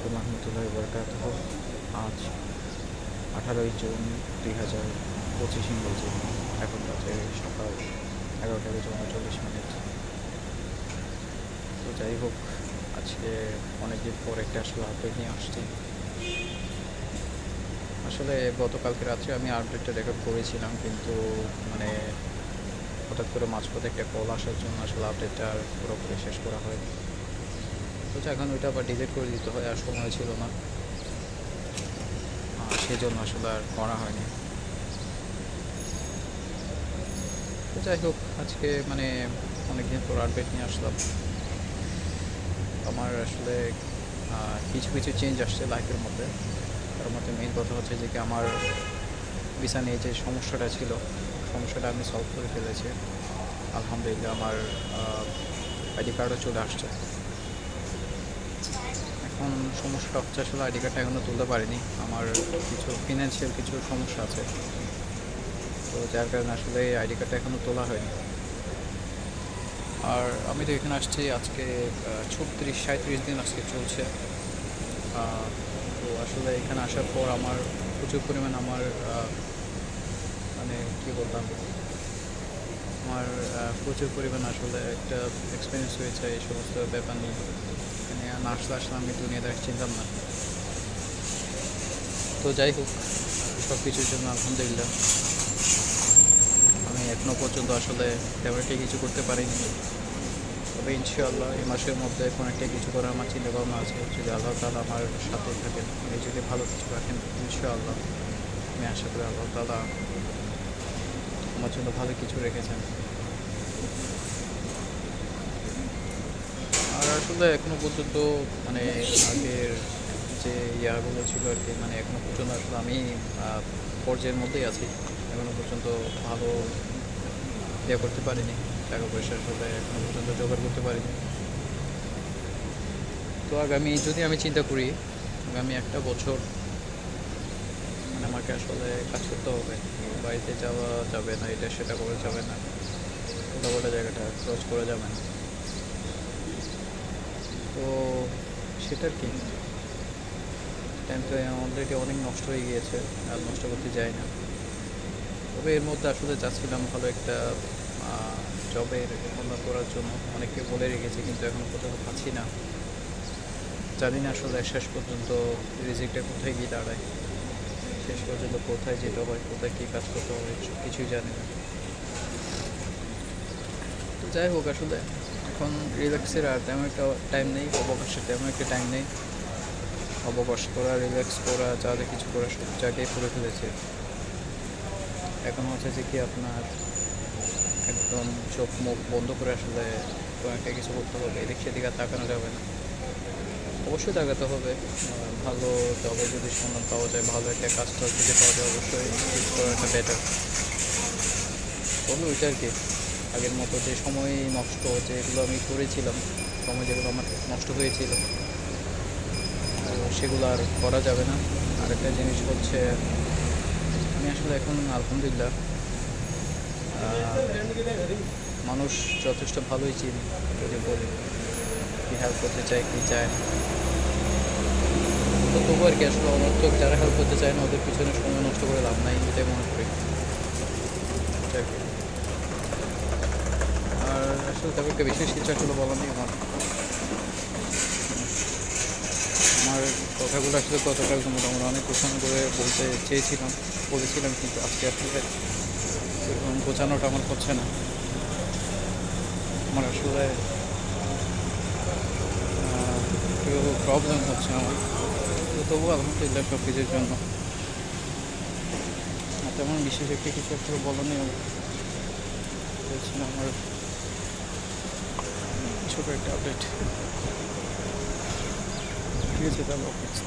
আলাইকুম রহমতুল্লাহি বরকাতুহ। আজ 18ই জুন 2025 ইংরেজি। এখন বাজে সকাল 11টা 39 মিনিট। তো যাই হোক, আজকে অনেকদিন পর একটা আসলে আপডেট নিয়ে আসছি। আসলে গতকালকে রাত্রে আমি আপডেটটা রেকর্ড করেছিলাম, কিন্তু মানে হঠাৎ করে মাঝপথে একটা কল আসার জন্য আসলে আপডেটটা আর পুরোপুরি শেষ করা হয়নি। তো এখন ওইটা আবার ডিলিট করে দিতে হয়, আর সময় ছিল না, সেই জন্য আসলে আর করা হয়নি। তো যাই হোক, আজকে মানে অনেকদিন পর আপডেট নিয়ে আসলাম। আমার আসলে কিছু কিছু চেঞ্জ আসছে লাইফের মধ্যে। তার মধ্যে মেইন কথা হচ্ছে যে কি আমার ভিসা নিয়ে যে সমস্যাটা ছিল, সমস্যাটা আমি সলভ করে ফেলেছি আলহামদুলিল্লাহ। আমার আইডি কার্ডও চলে আসছে। এখন সমস্যাটা হচ্ছে আসলে আইডি কার্ডটা এখনও তুলতে পারিনি। আমার কিছু ফিনান্সিয়াল কিছু সমস্যা আছে, তো যার কারণে আসলে আইডি কার্ডটা এখনও তোলা হয়নি। আর আমি তো এখানে আসছি আজকে 36-37 দিন আজকে চলছে। তো আসলে এখানে আসার পর আমার প্রচুর পরিমাণ আমার মানে কী বলতাম, আমার প্রচুর পরিমাণ আসলে একটা এক্সপিরিয়েন্স হয়েছে এই সমস্ত ব্যাপার নিয়ে। এখানে না আসলে আমি দুনিয়াদারি চিনতাম না। তো যাই হোক, সব কিছুর জন্য আলহামদুলিল্লাহ। আমি এখনও পর্যন্ত আসলে তেমন একটা কিছু করতে পারিনি, তবে ইনশাআল্লাহ এই মাসের মধ্যে কোনো একটা কিছু করার আমার চিন্তা ভাবনা আছে। যদি আল্লাহ তাআলা আমার সাথে থাকেন, আমি যদি ভালো কিছু রাখেন, ইনশাআল্লাহ আমি আশা করি আল্লাহ তাআলা আমার জন্য ভালো কিছু রেখেছেন। আর আসলে এখনও পর্যন্ত মানে আগের যে ইয়াগুলো ছিল আর কি, মানে এখনও পর্যন্ত আসলে আমি পর্যায়ের মধ্যেই আছি। এখনও পর্যন্ত ভালো ইয়ে করতে পারিনি, টাকা পয়সা আসলে এখনও পর্যন্ত জোগাড় করতে পারিনি। তো আগামী যদি আমি চিন্তা করি, আগামী একটা বছর মানে আমাকে আসলে কাজ করতে হবে। বাড়িতে যাওয়া যাবে না, এটা সেটা করা যাবে না, উল্টাপাল্টা জায়গাটা ক্রস করা যাবে না। তো সেটার কি টাইম তো অলরেডি অনেক নষ্ট হয়ে গিয়েছে, আর নষ্ট করতে যাই না। তবে এর মধ্যে আসলে চাচ্ছিলাম ভালো একটা জবের সন্ধান করার জন্য, অনেককে বলে রেখেছি, কিন্তু এখন পর্যন্ত পাচ্ছি না। জানি না আসলে শেষ পর্যন্ত রিজিকটা কোথায় গিয়ে দাঁড়ায়, শেষ পর্যন্ত কোথায় যেতে হয়, কোথায় কী কাজ করতে হয়, সব কিছুই জানি না। তো যাই হোক, আসলে এখন রিল্যাক্সের আর তেমন একটা টাইম নেই, অবকাশের তেমন একটা টাইম নেই। অবকাশ করা, রিল্যাক্স করা, যা যা কিছু করা সব জায়গায় করে ফেলেছে। এখন হচ্ছে যে কি আপনার একদম চোখ মুখ বন্ধ করে আসলে কোনো একটা কিছু করতে হবে, এদিক সেদিক আর তাকানো যাবে না। অবশ্যই তাকাতে হবে, ভালো জবে যদি সন্ধান পাওয়া যায়, ভালো একটা কাজটা যদি পাওয়া যায়, অবশ্যই সুইচ করাটা বেটার। তবে ওইটা আর কি, আগের মতো যে সময় নষ্ট যেগুলো আমি করেছিলাম, সময় যেগুলো আমার নষ্ট হয়েছিল, সেগুলো আর করা যাবে না। আরেকটা জিনিস হচ্ছে, আমি আসলে এখন আলহামদুলিল্লাহ মানুষ যথেষ্ট ভালোই চিনি। যদি বলি কী হেল্প করতে চায় কী চায়, তো তবু আর কি আসলে অনর্থক যারা হেল্প করতে চায় না, ওদের পিছনে সময় নষ্ট করে লাভ নাই, এটাই মনে করি। আর আসলে তবে একটা বিশেষ কিছু আসলে বলা নেই আমার। আমার কথাগুলো আসলে গতকাল মোটামুটি অনেক গোছানো করে বলতে চেয়েছিলাম, বলেছিলাম, কিন্তু আজকে আসলে এরকম গোছানোটা আমার হচ্ছে না। আমার আসলে একটু প্রবলেম হচ্ছে আমার। তো তবুও আলহামদুলিল্লাহ সব কিছুর জন্য তেমন বিশেষ একটা কিছু আসলে বলা নেই আমার। বলছিলাম আমার ছোটো একটা আপডেট। ঠিক আছে, তাহলে অফিস।